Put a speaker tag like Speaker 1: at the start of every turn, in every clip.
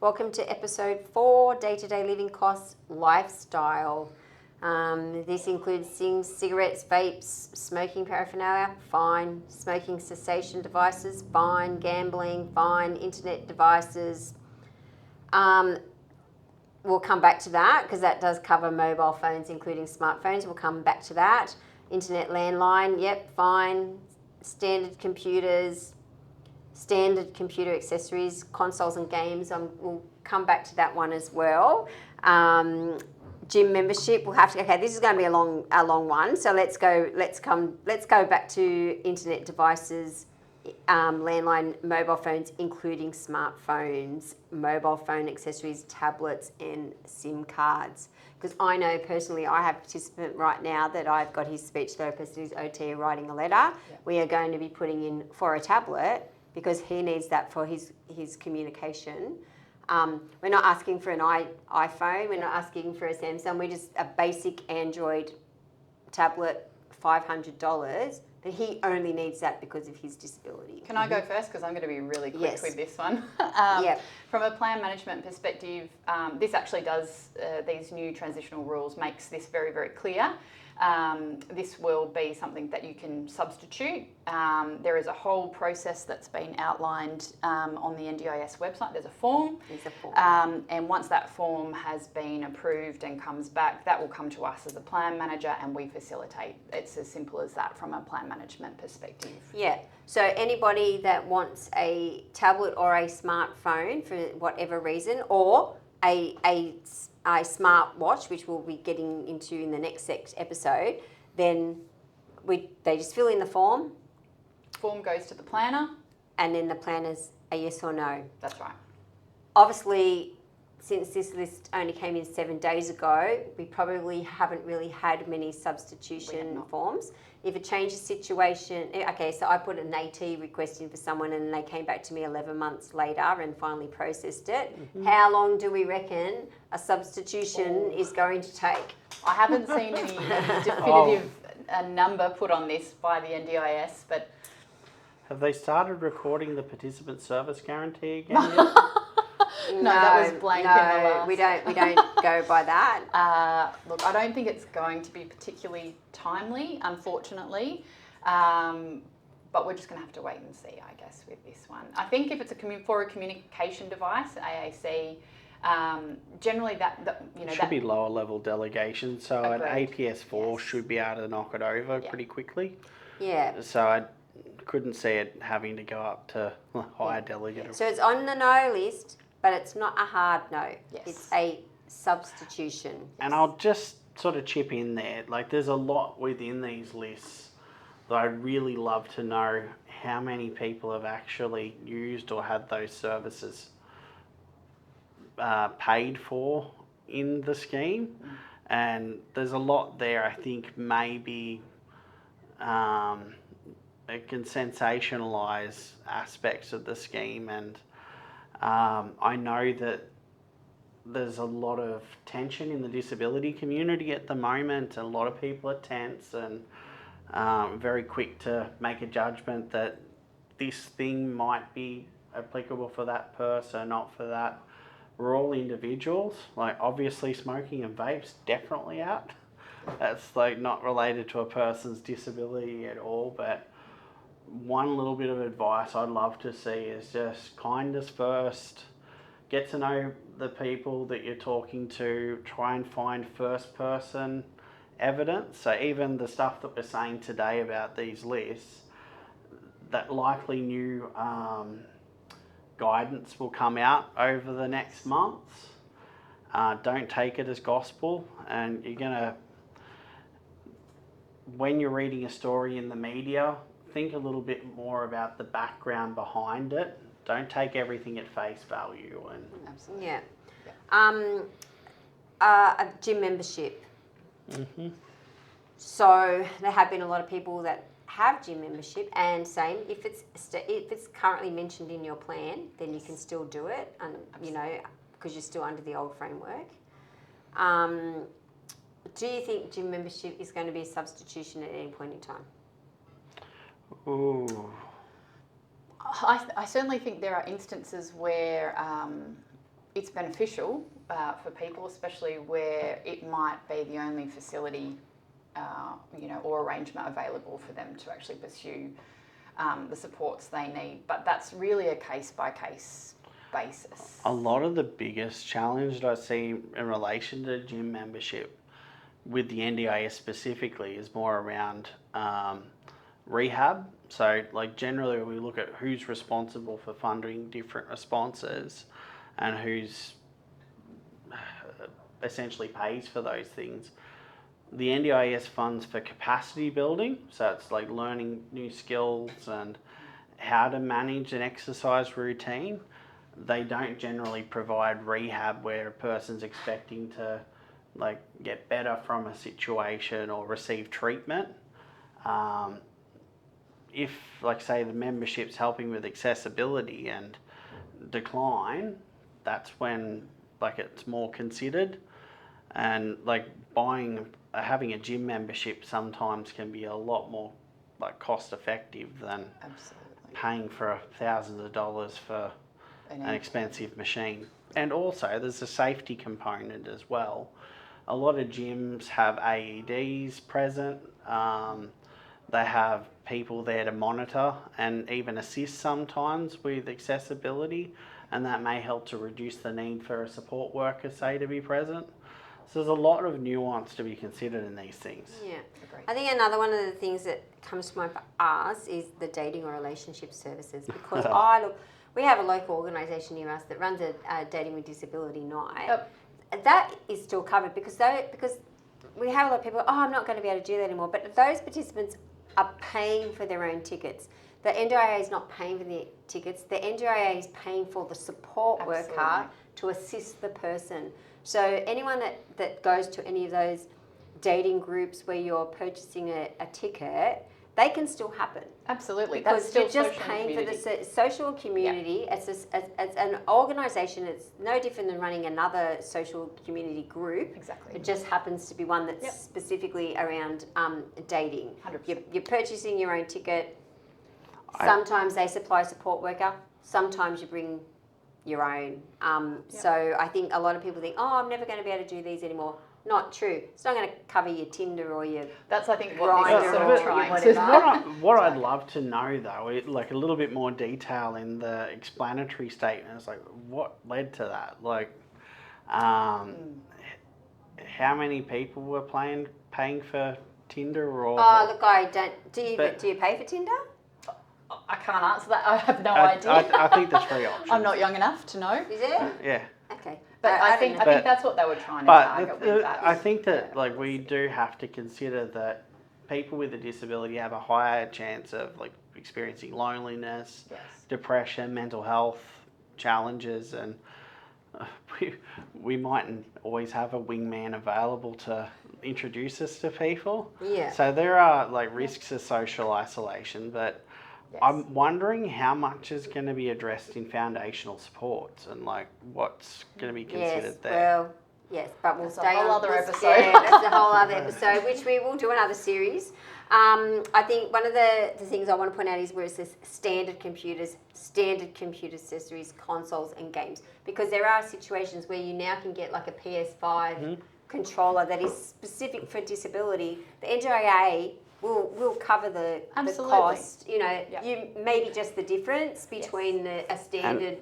Speaker 1: Welcome to episode 4, Day-to-Day Living Costs, Lifestyle. This includes things, cigarettes, vapes, smoking paraphernalia, fine. Smoking cessation devices, fine. Gambling, fine. Internet devices. We'll come back to that because that does cover mobile phones, including smartphones. We'll come back to that. Internet landline, yep, fine. Standard computers, standard computer accessories, consoles and games. We'll come back to that one as well. Gym membership. We'll have to. Okay, this is going to be a long one. So let's go back to internet devices, landline, mobile phones, including smartphones, mobile phone accessories, tablets, and SIM cards. Because I know personally, I have a participant right now that I've got his speech therapist who's OT writing a letter. Yeah. We are going to be putting in for a tablet because he needs that for his communication. We're not asking for an iPhone. We're not asking for a Samsung. We're just a basic Android tablet, $500. But he only needs that because of his disability.
Speaker 2: Can I go first? Because I'm going to be really quick with this one. From a plan management perspective, this actually does, these new transitional rules makes this very, very clear. This will be something that you can substitute. There is a whole process that's been outlined on the NDIS website. There's a form. And once that form has been approved and comes back, that will come to us as a plan manager and we facilitate. It's as simple as that from a plan management perspective.
Speaker 1: Yeah. So anybody that wants a tablet or a smartphone for whatever reason, or a smartwatch, which we'll be getting into in the next episode, then they just fill in the form.
Speaker 2: Form goes to the planner.
Speaker 1: And then the planner's a yes or no.
Speaker 2: That's right.
Speaker 1: Obviously, since this list only came in 7 days ago, we probably haven't really had many substitution forms. If it changes situation, okay, so I put an AT request in for someone and they came back to me 11 months later and finally processed it. Mm-hmm. How long do we reckon a substitution is going to take?
Speaker 2: I haven't seen any definitive number put on this by the NDIS, but...
Speaker 3: Have they started recording the participant service guarantee again yet?
Speaker 2: No, that was blank in the last.
Speaker 1: we don't go by that.
Speaker 2: Look, I don't think it's going to be particularly timely, unfortunately, but we're just going to have to wait and see, I guess, with this one. I think if it's for a communication device, AAC, generally that
Speaker 3: should be lower level delegation, so
Speaker 2: Agreed.
Speaker 3: an APS4 should be able to knock it over pretty quickly.
Speaker 1: Yeah.
Speaker 3: So I couldn't see it having to go up to a higher delegate.
Speaker 1: Yeah. So it's on the no list, but it's not a hard no.
Speaker 2: Yes.
Speaker 1: It's a substitution.
Speaker 3: And I'll just sort of chip in there. Like, there's a lot within these lists that I'd really love to know how many people have actually used or had those services paid for in the scheme. And there's a lot there, I think, maybe it can sensationalise aspects of the scheme, and I know that there's a lot of tension in the disability community at the moment. A lot of people are tense and very quick to make a judgment that this thing might be applicable for that person, not for that. We're all individuals. Like, obviously smoking and vapes definitely out. That's like not related to a person's disability at all, but one little bit of advice I'd love to see is just kindness first. Get to know the people that you're talking to. Try and find first person evidence. So even the stuff that we're saying today about these lists, that likely new guidance will come out over the next months. Don't take it as gospel, and you're gonna, when you're reading a story in the media, think a little bit more about the background behind it. Don't take everything at face value. And
Speaker 2: absolutely.
Speaker 1: Yeah. A gym membership.
Speaker 3: Mm-hmm.
Speaker 1: So there have been a lot of people that have gym membership, and same, if it's currently mentioned in your plan, then you can still do it, and because you're still under the old framework. Do you think gym membership is going to be a substitution at any point in time?
Speaker 3: ooh,
Speaker 2: I certainly think there are instances where it's beneficial for people, especially where it might be the only facility, or arrangement available for them to actually pursue the supports they need. But that's really a case-by-case basis.
Speaker 3: A lot of the biggest challenge that I see in relation to gym membership with the NDIS specifically is more around rehab. So like generally we look at who's responsible for funding different responses and who's essentially pays for those things. The NDIS funds for capacity building, so it's like learning new skills and how to manage an exercise routine. They don't generally provide rehab where a person's expecting to like get better from a situation or receive treatment. If like say the membership's helping with accessibility and decline, that's when like it's more considered. And like having a gym membership sometimes can be a lot more like cost effective than paying for thousands of dollars for an expensive machine. And also there's a safety component as well. A lot of gyms have AEDs present. They have people there to monitor and even assist sometimes with accessibility, and that may help to reduce the need for a support worker, say, to be present. So there's a lot of nuance to be considered in these things.
Speaker 1: Yeah. Agreed. I think another one of the things that comes to mind for us is the dating or relationship services, because we have a local organisation near us that runs a dating with disability night.
Speaker 2: Yep.
Speaker 1: That is still covered because we have a lot of people, I'm not going to be able to do that anymore. But those participants are paying for their own tickets. The NDIA is not paying for the tickets. The NDIA is paying for the support worker to assist the person. So anyone that goes to any of those dating groups where you're purchasing a ticket, they can still happen.
Speaker 2: Absolutely.
Speaker 1: Because you're just paying for the social community. Yeah. As an organisation, it's no different than running another social community group.
Speaker 2: Exactly.
Speaker 1: It just happens to be one that's specifically around dating.
Speaker 2: 100%.
Speaker 1: You're purchasing your own ticket. Sometimes they supply a support worker. Sometimes you bring your own. So I think a lot of people think, I'm never going to be able to do these anymore. Not true. It's not going to cover your Tinder or your
Speaker 2: That's I think what this is sort of trying
Speaker 3: to. What I'd love to know though, like a little bit more detail in the explanatory statement. It's like what led to that. Like, how many people were paying for Tinder or?
Speaker 1: Oh look, I don't. Do you pay for Tinder?
Speaker 2: I can't answer that. I have no idea.
Speaker 3: I think there's 3 options.
Speaker 2: I'm not young enough to know.
Speaker 1: Is it?
Speaker 3: Yeah.
Speaker 1: Okay.
Speaker 2: But I think that's what they were trying to target with that.
Speaker 3: I think that like we do have to consider that people with a disability have a higher chance of like experiencing loneliness, depression, mental health challenges, and we mightn't always have a wingman available to introduce us to people.
Speaker 1: Yeah.
Speaker 3: So there are like risks of social isolation, but I'm wondering how much is going to be addressed in foundational supports and like what's going to be considered there.
Speaker 1: Well, yes, but we'll stay on.
Speaker 2: Other episode.
Speaker 1: Yeah, that's a whole other episode, which we will do another series. I think one of the things I want to point out is where it says standard computer accessories, consoles and games, because there are situations where you now can get like a PS5 controller that is specific for disability. The NDIA will cover the cost. You know, you maybe just the difference between a standard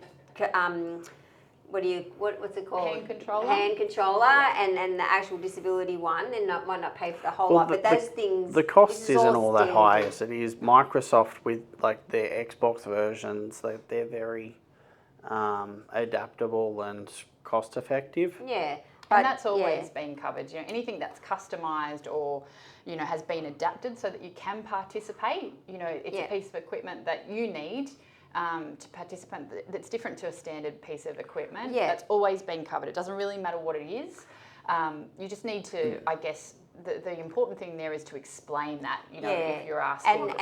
Speaker 1: what's it called? Hand controller and the actual disability one, and might not pay for the whole lot. But those things,
Speaker 3: the cost isn't all that high as it is. Microsoft with like their Xbox versions, they're very adaptable and cost effective.
Speaker 1: Yeah.
Speaker 2: And that's always been covered. You know, anything that's customised or, you know, has been adapted so that you can participate. You know, it's a piece of equipment that you need to participate that's different to a standard piece of equipment.
Speaker 1: Yeah.
Speaker 2: That's always been covered. It doesn't really matter what it is. You just need to, I guess, the important thing there is to explain that. You know, if you're asking,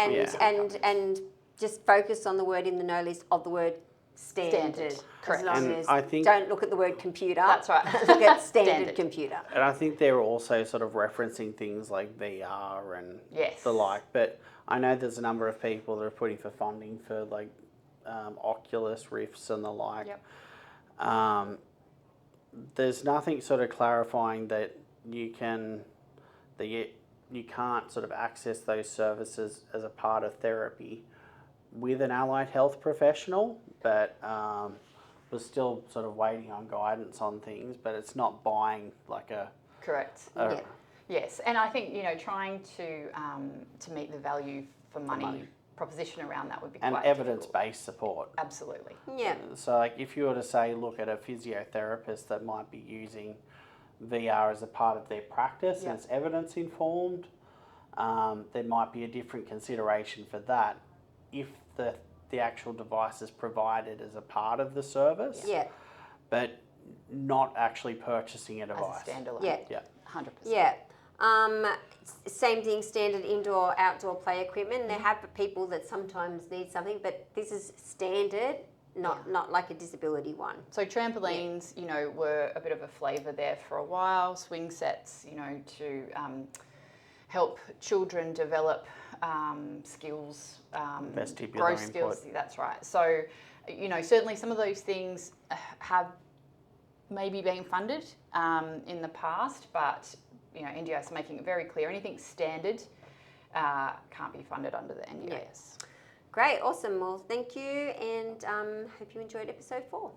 Speaker 1: and just focus on the word in the no list of the word. Standard.
Speaker 2: Correct.
Speaker 1: As long as
Speaker 3: I think
Speaker 1: don't look at the word computer.
Speaker 2: That's right.
Speaker 1: Look at standard computer.
Speaker 3: And I think they're also sort of referencing things like VR and the like. But I know there's a number of people that are putting for funding for like Oculus Rifts and the like.
Speaker 2: Yep.
Speaker 3: there's nothing sort of clarifying that you can't sort of access those services as a part of therapy with an allied health professional, but we're still sort of waiting on guidance on things, but it's not buying like a...
Speaker 2: Correct.
Speaker 1: Yeah.
Speaker 2: Yes, and I think, trying to meet the value for money proposition around that would be quite
Speaker 3: and evidence-based support.
Speaker 2: Absolutely.
Speaker 1: Yeah.
Speaker 3: So like if you were to say, look at a physiotherapist that might be using VR as a part of their practice and it's evidence informed, there might be a different consideration for that if the actual device is provided as a part of the service, but not actually purchasing a device.
Speaker 2: As a standalone.
Speaker 1: Yeah.
Speaker 2: 100%.
Speaker 1: Yeah. Same thing, standard indoor, outdoor play equipment. There have people that sometimes need something, but this is standard, not like a disability one.
Speaker 2: So trampolines, were a bit of a flavour there for a while. Swing sets, to help children develop skills,
Speaker 3: Vestibular
Speaker 2: growth
Speaker 3: input.
Speaker 2: skills. That's right. So, certainly some of those things have maybe been funded in the past, but NDIS making it very clear anything standard can't be funded under the NDIS.
Speaker 1: Great, awesome. Well, thank you, and hope you enjoyed episode 4.